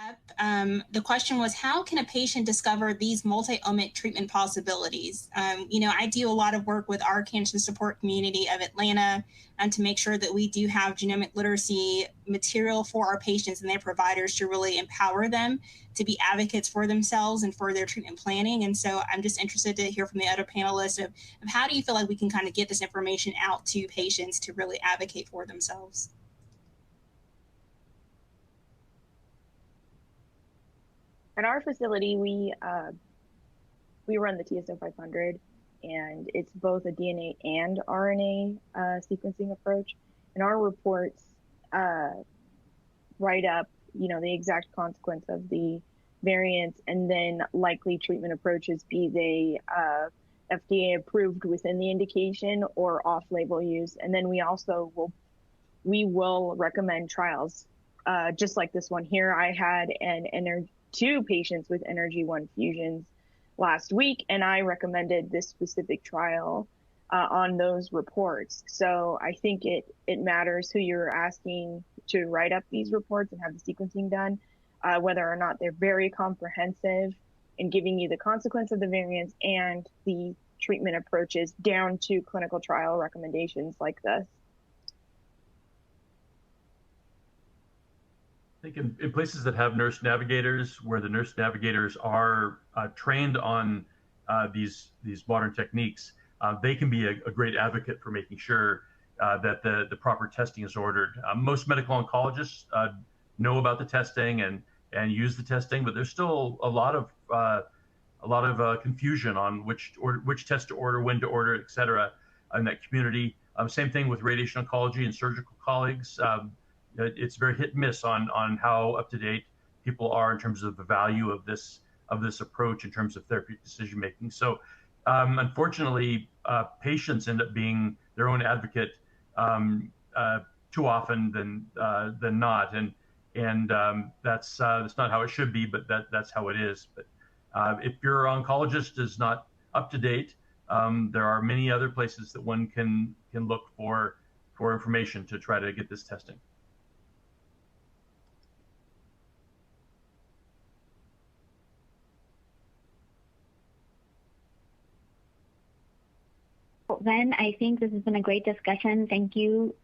up. The question was, how can a patient discover these multi-omic treatment possibilities? I do a lot of work with our cancer support community of Atlanta to make sure that we do have genomic literacy material for our patients and their providers to really empower them to be advocates for themselves and for their treatment planning. And so I'm just interested to hear from the other panelists of how do you feel like we can kind of get this information out to patients to really advocate for themselves? At our facility, we run the TSO 500, and it's both a DNA and RNA sequencing approach. And our reports write up, the exact consequence of the variants, and then likely treatment approaches, be they FDA approved within the indication or off-label use. And then we also will recommend trials, just like this one here. I had two patients with NRG1 fusions last week, and I recommended this specific trial on those reports. So I think it matters who you're asking to write up these reports and have the sequencing done, whether or not they're very comprehensive in giving you the consequence of the variants and the treatment approaches down to clinical trial recommendations like this. I think in places that have nurse navigators, where the nurse navigators are trained on these modern techniques, they can be a great advocate for making sure that the proper testing is ordered. Most medical oncologists know about the testing and use the testing, but there's still a lot of confusion on which test to order, when to order, et cetera, in that community. Same thing with radiation oncology and surgical colleagues. It's very hit and miss on how up to date people are in terms of the value of this approach in terms of therapeutic decision making. So unfortunately, patients end up being their own advocate too often than not, and that's not how it should be, but that's how it is. But if your oncologist is not up to date, there are many other places that one can look for information to try to get this testing. Then I think this has been a great discussion. Thank you